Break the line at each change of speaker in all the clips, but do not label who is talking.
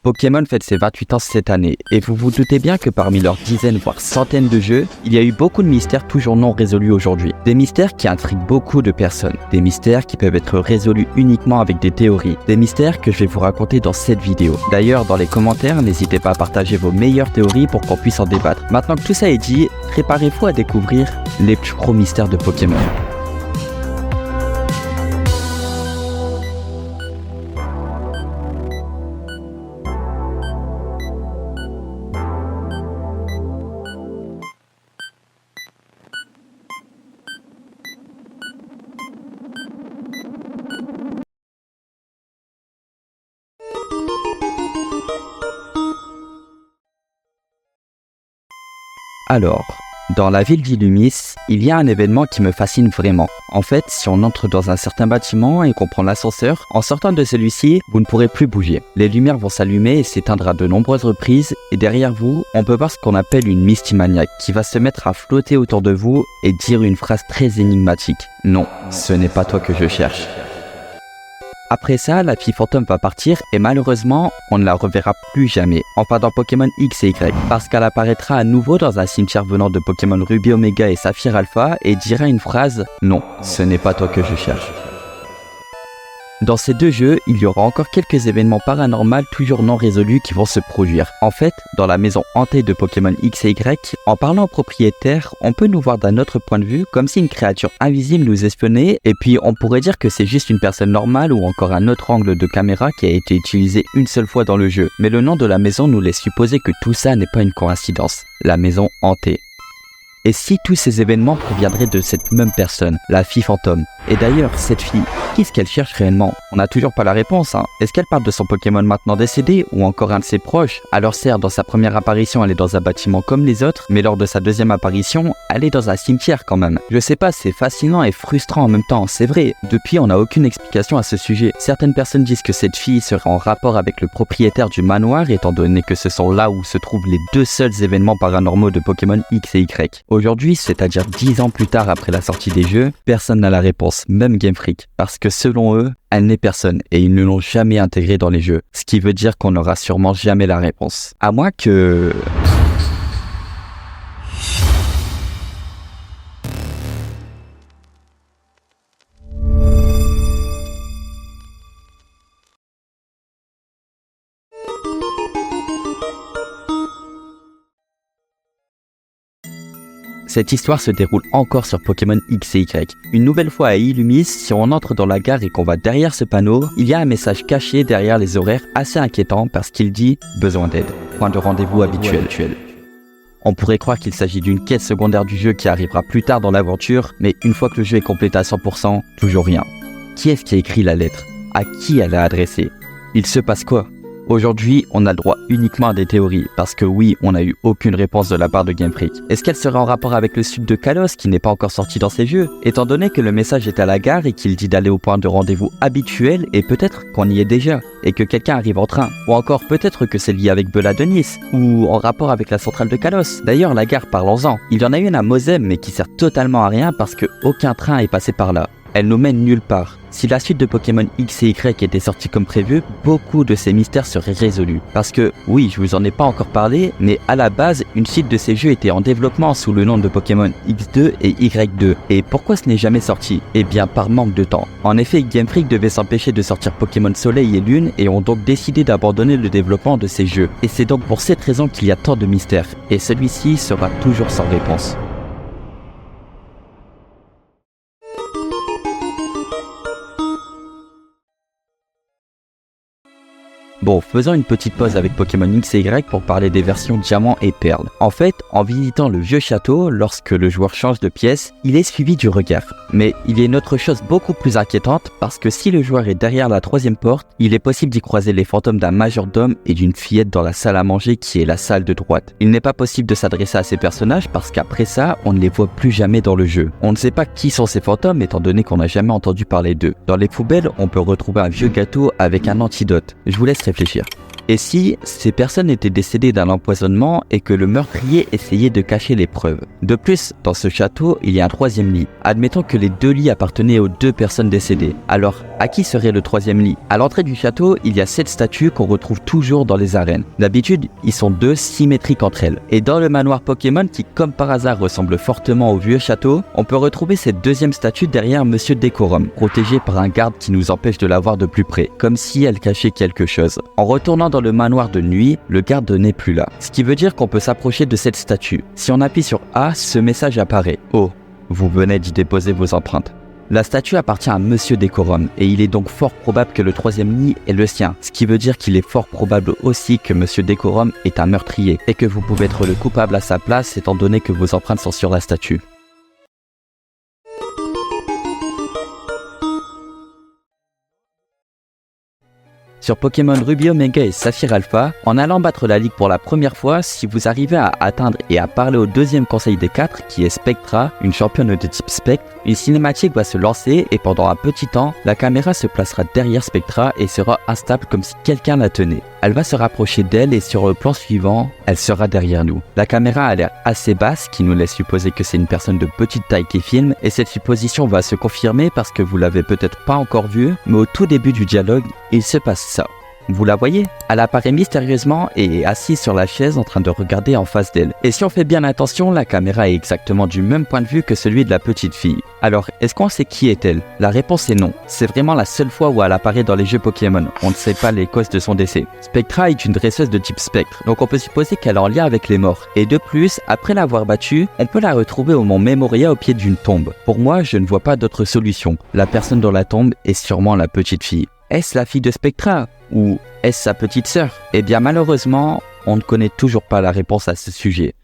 Pokémon fête ses 28 ans cette année, et vous vous doutez bien que parmi leurs dizaines voire centaines de jeux, il y a eu beaucoup de mystères toujours non résolus aujourd'hui. Des mystères qui intriguent beaucoup de personnes, des mystères qui peuvent être résolus uniquement avec des théories, des mystères que je vais vous raconter dans cette vidéo. D'ailleurs, dans les commentaires, n'hésitez pas à partager vos meilleures théories pour qu'on puisse en débattre. Maintenant que tout ça est dit, préparez-vous à découvrir les plus gros mystères de Pokémon. Alors, dans la ville d'Illumis, il y a un événement qui me fascine vraiment. En fait, si on entre dans un certain bâtiment et qu'on prend l'ascenseur, en sortant de celui-ci, vous ne pourrez plus bouger. Les lumières vont s'allumer et s'éteindre à de nombreuses reprises, et derrière vous, on peut voir ce qu'on appelle une Misty-Maniac, qui va se mettre à flotter autour de vous et dire une phrase très énigmatique. Non, ce n'est pas toi que je cherche. Après ça, la fille fantôme va partir et malheureusement, on ne la reverra plus jamais. Enfin dans Pokémon X et Y, parce qu'elle apparaîtra à nouveau dans un cimetière venant de Pokémon Ruby Omega et Saphir Alpha et dira une phrase « Non, ce n'est pas toi que je cherche ». Dans ces deux jeux, il y aura encore quelques événements paranormaux toujours non résolus qui vont se produire. En fait, dans la maison hantée de Pokémon X et Y, en parlant au propriétaire, on peut nous voir d'un autre point de vue, comme si une créature invisible nous espionnait, et puis on pourrait dire que c'est juste une personne normale ou encore un autre angle de caméra qui a été utilisé une seule fois dans le jeu. Mais le nom de la maison nous laisse supposer que tout ça n'est pas une coïncidence. La maison hantée. Et si tous ces événements proviendraient de cette même personne, la fille fantôme? Et d'ailleurs, cette fille, qu'est-ce qu'elle cherche réellement? On n'a toujours pas la réponse, hein. Est-ce qu'elle parle de son Pokémon maintenant décédé ou encore un de ses proches? Alors certes, dans sa première apparition, elle est dans un bâtiment comme les autres, mais lors de sa deuxième apparition, elle est dans un cimetière quand même. Je sais pas, c'est fascinant et frustrant en même temps, c'est vrai. Depuis, on n'a aucune explication à ce sujet. Certaines personnes disent que cette fille serait en rapport avec le propriétaire du manoir, étant donné que ce sont là où se trouvent les deux seuls événements paranormaux de Pokémon X et Y. Aujourd'hui, c'est-à-dire 10 ans plus tard après la sortie des jeux, personne n'a la réponse, même Game Freak, parce que selon eux, elle n'est personne et ils ne l'ont jamais intégrée dans les jeux, ce qui veut dire qu'on n'aura sûrement jamais la réponse. À moins que... Cette histoire se déroule encore sur Pokémon X et Y. Une nouvelle fois à Illumis, si on entre dans la gare et qu'on va derrière ce panneau, il y a un message caché derrière les horaires assez inquiétant parce qu'il dit « Besoin d'aide, point de rendez-vous habituel ». On pourrait croire qu'il s'agit d'une quête secondaire du jeu qui arrivera plus tard dans l'aventure, mais une fois que le jeu est complété à 100%, toujours rien. Qui est-ce qui a écrit la lettre? À qui elle a adressée? Il se passe quoi? Aujourd'hui, on a le droit uniquement à des théories, parce que oui, on n'a eu aucune réponse de la part de Game Freak. Est-ce qu'elle serait en rapport avec le sud de Kalos, qui n'est pas encore sorti dans ces jeux? Étant donné que le message est à la gare et qu'il dit d'aller au point de rendez-vous habituel, et peut-être qu'on y est déjà, et que quelqu'un arrive en train. Ou encore peut-être que c'est lié avec Bella de Nice, ou en rapport avec la centrale de Kalos. D'ailleurs, la gare, parlons-en. Il y en a une à Mosem, mais qui sert totalement à rien parce que aucun train est passé par là. Elle nous mène nulle part. Si la suite de Pokémon X et Y était sortie comme prévu, beaucoup de ces mystères seraient résolus. Parce que, oui, je vous en ai pas encore parlé, mais à la base, une suite de ces jeux était en développement sous le nom de Pokémon X2 et Y2. Et pourquoi ce n'est jamais sorti? Eh bien, par manque de temps. En effet, Game Freak devait s'empêcher de sortir Pokémon Soleil et Lune et ont donc décidé d'abandonner le développement de ces jeux. Et c'est donc pour cette raison qu'il y a tant de mystères. Et celui-ci sera toujours sans réponse. Bon, faisons une petite pause avec Pokémon X et Y pour parler des versions Diamant et Perle. En fait, en visitant le vieux château, lorsque le joueur change de pièce, il est suivi du regard. Mais il y a une autre chose beaucoup plus inquiétante, parce que si le joueur est derrière la troisième porte, il est possible d'y croiser les fantômes d'un majordome et d'une fillette dans la salle à manger qui est la salle de droite. Il n'est pas possible de s'adresser à ces personnages parce qu'après ça, on ne les voit plus jamais dans le jeu. On ne sait pas qui sont ces fantômes étant donné qu'on n'a jamais entendu parler d'eux. Dans les poubelles, on peut retrouver un vieux gâteau avec un antidote. Je vous laisse réfléchir. Et si ces personnes étaient décédées d'un empoisonnement et que le meurtrier essayait de cacher les preuves? De plus, dans ce château, il y a un troisième lit. Admettons que les deux lits appartenaient aux deux personnes décédées. Alors, à qui serait le troisième lit? À l'entrée du château, il y a 7 statues qu'on retrouve toujours dans les arènes. D'habitude, ils sont 2 symétriques entre elles. Et dans le manoir Pokémon, qui comme par hasard ressemble fortement au vieux château, on peut retrouver cette deuxième statue derrière Monsieur Décorum, protégée par un garde qui nous empêche de la voir de plus près, comme si elle cachait quelque chose. En retournant dans le manoir de nuit, le garde n'est plus là. Ce qui veut dire qu'on peut s'approcher de cette statue. Si on appuie sur A, ce message apparaît. Oh, vous venez d'y déposer vos empreintes. La statue appartient à Monsieur Décorum et il est donc fort probable que le troisième lit est le sien, ce qui veut dire qu'il est fort probable aussi que Monsieur Décorum est un meurtrier et que vous pouvez être le coupable à sa place étant donné que vos empreintes sont sur la statue. Sur Pokémon Ruby Omega et Saphir Alpha, en allant battre la ligue pour la première fois, si vous arrivez à atteindre et à parler au deuxième conseil des 4, qui est Spectra, une championne de type Spectre, une cinématique va se lancer et pendant un petit temps, la caméra se placera derrière Spectra et sera instable comme si quelqu'un la tenait. Elle va se rapprocher d'elle et sur le plan suivant, elle sera derrière nous. La caméra a l'air assez basse, qui nous laisse supposer que c'est une personne de petite taille qui filme, et cette supposition va se confirmer parce que vous l'avez peut-être pas encore vue, mais au tout début du dialogue, il se passe ça. Vous la voyez? Elle apparaît mystérieusement et est assise sur la chaise en train de regarder en face d'elle. Et si on fait bien attention, la caméra est exactement du même point de vue que celui de la petite fille. Alors, est-ce qu'on sait qui est-elle? La réponse est non. C'est vraiment la seule fois où elle apparaît dans les jeux Pokémon. On ne sait pas les causes de son décès. Spectra est une dresseuse de type Spectre, donc on peut supposer qu'elle est en lien avec les morts. Et de plus, après l'avoir battue, on peut la retrouver au mont Memoria au pied d'une tombe. Pour moi, je ne vois pas d'autre solution. La personne dans la tombe est sûrement la petite fille. Est-ce la fille de Spectra? Ou est-ce sa petite sœur? Eh bien malheureusement, on ne connaît toujours pas la réponse à ce sujet.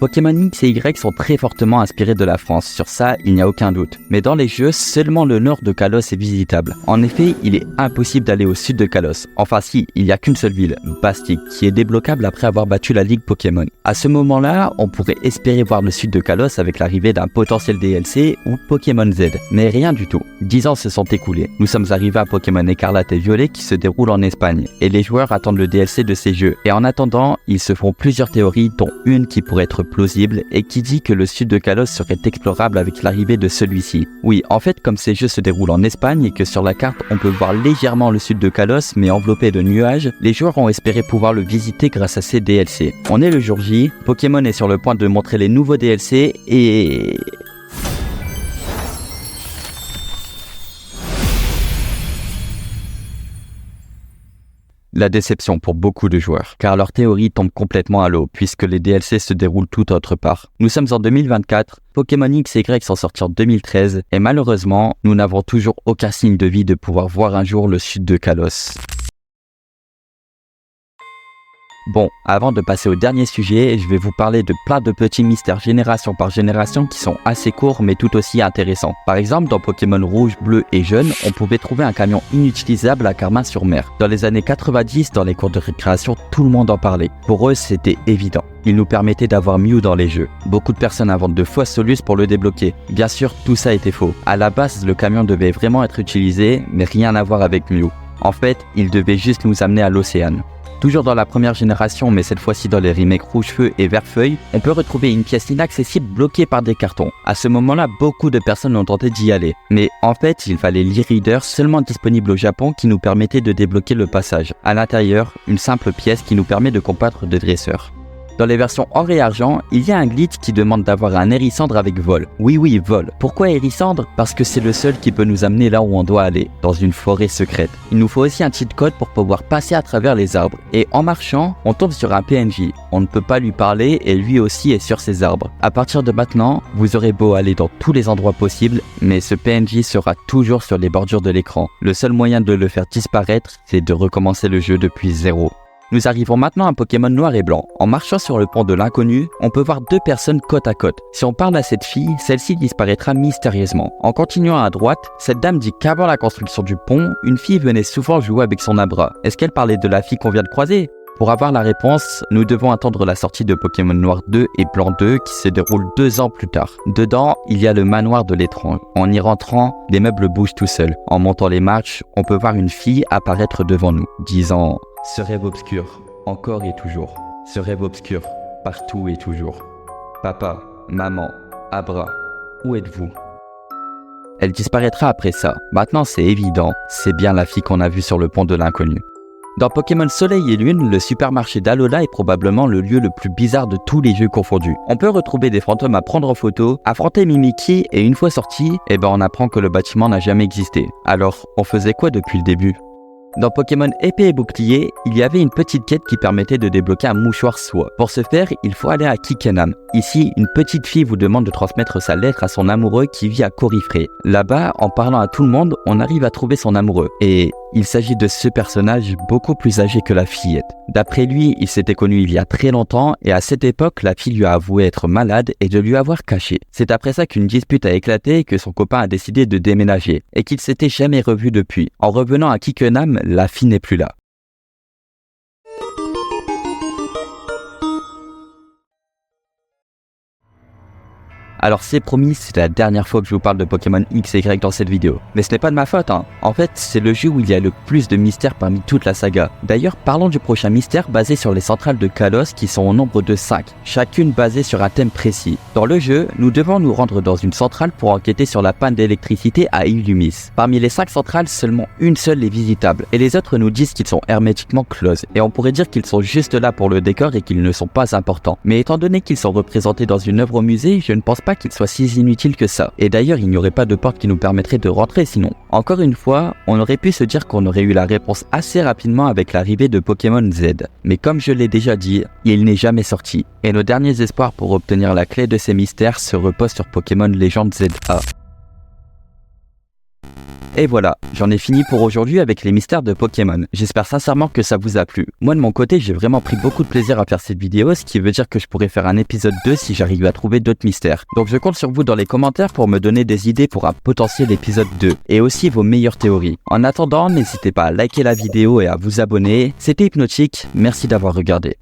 Pokémon X et Y sont très fortement inspirés de la France, sur ça il n'y a aucun doute. Mais dans les jeux, seulement le nord de Kalos est visitable. En effet, il est impossible d'aller au sud de Kalos. Enfin si, il n'y a qu'une seule ville, Bastique, qui est débloquable après avoir battu la Ligue Pokémon. À ce moment-là, on pourrait espérer voir le sud de Kalos avec l'arrivée d'un potentiel DLC ou Pokémon Z. Mais rien du tout. 10 ans se sont écoulés. Nous sommes arrivés à Pokémon Écarlate et Violet qui se déroule en Espagne. Et les joueurs attendent le DLC de ces jeux. Et en attendant, ils se font plusieurs théories, dont une qui pourrait être plausible et qui dit que le sud de Kalos serait explorable avec l'arrivée de celui-ci. Oui, en fait, comme ces jeux se déroulent en Espagne et que sur la carte on peut voir légèrement le sud de Kalos mais enveloppé de nuages, les joueurs ont espéré pouvoir le visiter grâce à ces DLC. On est le jour J, Pokémon est sur le point de montrer les nouveaux DLC et... La déception pour beaucoup de joueurs, car leur théorie tombe complètement à l'eau, puisque les DLC se déroulent tout autre part. Nous sommes en 2024, Pokémon X et Y sont sortis en 2013, et malheureusement, nous n'avons toujours aucun signe de vie de pouvoir voir un jour le sud de Kalos. Bon, avant de passer au dernier sujet, je vais vous parler de plein de petits mystères génération par génération qui sont assez courts mais tout aussi intéressants. Par exemple, dans Pokémon Rouge, Bleu et Jaune, on pouvait trouver un camion inutilisable à Carmin-sur-Mer. Dans les années 90, dans les cours de récréation, tout le monde en parlait. Pour eux, c'était évident. Il nous permettait d'avoir Mew dans les jeux. Beaucoup de personnes inventent de fausses solutions pour le débloquer. Bien sûr, tout ça était faux. À la base, le camion devait vraiment être utilisé, mais rien à voir avec Mew. En fait, il devait juste nous amener à l'océan. Toujours dans la première génération, mais cette fois-ci dans les remakes Rouge-Feu et Vert-Feuille, on peut retrouver une pièce inaccessible bloquée par des cartons. À ce moment-là, beaucoup de personnes ont tenté d'y aller. Mais en fait, il fallait l'e-reader seulement disponible au Japon qui nous permettait de débloquer le passage. À l'intérieur, une simple pièce qui nous permet de combattre des dresseurs. Dans les versions or et argent, il y a un glitch qui demande d'avoir un hérissandre avec vol. Oui, vol. Pourquoi hérissandre? Parce que c'est le seul qui peut nous amener là où on doit aller, dans une forêt secrète. Il nous faut aussi un cheat code pour pouvoir passer à travers les arbres. Et en marchant, on tombe sur un PNJ. On ne peut pas lui parler et lui aussi est sur ces arbres. À partir de maintenant, vous aurez beau aller dans tous les endroits possibles, mais ce PNJ sera toujours sur les bordures de l'écran. Le seul moyen de le faire disparaître, c'est de recommencer le jeu depuis zéro. Nous arrivons maintenant à Pokémon Noir et Blanc. En marchant sur le pont de l'inconnu, on peut voir deux personnes côte à côte. Si on parle à cette fille, celle-ci disparaîtra mystérieusement. En continuant à droite, cette dame dit qu'avant la construction du pont, une fille venait souvent jouer avec son abra. Est-ce qu'elle parlait de la fille qu'on vient de croiser? Pour avoir la réponse, nous devons attendre la sortie de Pokémon Noir 2 et Blanc 2 qui se déroule 2 ans plus tard. Dedans, il y a le manoir de l'étrange. En y rentrant, les meubles bougent tout seuls. En montant les marches, on peut voir une fille apparaître devant nous, disant « Ce rêve obscur, encore et toujours. Ce rêve obscur, partout et toujours. Papa, maman, Abra, où êtes-vous » Elle disparaîtra après ça. Maintenant c'est évident, c'est bien la fille qu'on a vue sur le pont de l'inconnu. Dans Pokémon Soleil et Lune, le supermarché d'Alola est probablement le lieu le plus bizarre de tous les jeux confondus. On peut retrouver des fantômes à prendre en photo, affronter Mimikyu et une fois sorti, on apprend que le bâtiment n'a jamais existé. Alors, on faisait quoi depuis le début ? Dans Pokémon Épée et Bouclier, il y avait une petite quête qui permettait de débloquer un mouchoir soie. Pour ce faire, il faut aller à Kikkenham. Ici, une petite fille vous demande de transmettre sa lettre à son amoureux qui vit à Corifré. Là-bas, en parlant à tout le monde, on arrive à trouver son amoureux. Et il s'agit de ce personnage beaucoup plus âgé que la fillette. D'après lui, il s'était connu il y a très longtemps et à cette époque, la fille lui a avoué être malade et de lui avoir caché. C'est après ça qu'une dispute a éclaté et que son copain a décidé de déménager et qu'ils s'étaient jamais revus depuis. En revenant à Kikkenham, la fille n'est plus là. Alors c'est promis, c'est la dernière fois que je vous parle de Pokémon X et Y dans cette vidéo. Mais ce n'est pas de ma faute, hein. En fait, c'est le jeu où il y a le plus de mystères parmi toute la saga. D'ailleurs, parlons du prochain mystère basé sur les centrales de Kalos qui sont au nombre de 5, chacune basée sur un thème précis. Dans le jeu, nous devons nous rendre dans une centrale pour enquêter sur la panne d'électricité à Illumis. Parmi les 5 centrales, seulement une seule est visitable, et les autres nous disent qu'ils sont hermétiquement closes. Et on pourrait dire qu'ils sont juste là pour le décor et qu'ils ne sont pas importants. Mais étant donné qu'ils sont représentés dans une œuvre au musée, je ne pense pas qu'il soit si inutile que ça. Et d'ailleurs, il n'y aurait pas de porte qui nous permettrait de rentrer sinon. Encore une fois, on aurait pu se dire qu'on aurait eu la réponse assez rapidement avec l'arrivée de Pokémon Z. Mais comme je l'ai déjà dit, il n'est jamais sorti. Et nos derniers espoirs pour obtenir la clé de ces mystères se reposent sur Pokémon Légende ZA. Et voilà, j'en ai fini pour aujourd'hui avec les mystères de Pokémon. J'espère sincèrement que ça vous a plu. Moi de mon côté, j'ai vraiment pris beaucoup de plaisir à faire cette vidéo, ce qui veut dire que je pourrais faire un épisode 2 si j'arrive à trouver d'autres mystères. Donc je compte sur vous dans les commentaires pour me donner des idées pour un potentiel épisode 2, et aussi vos meilleures théories. En attendant, n'hésitez pas à liker la vidéo et à vous abonner. C'était Hypnotique, merci d'avoir regardé.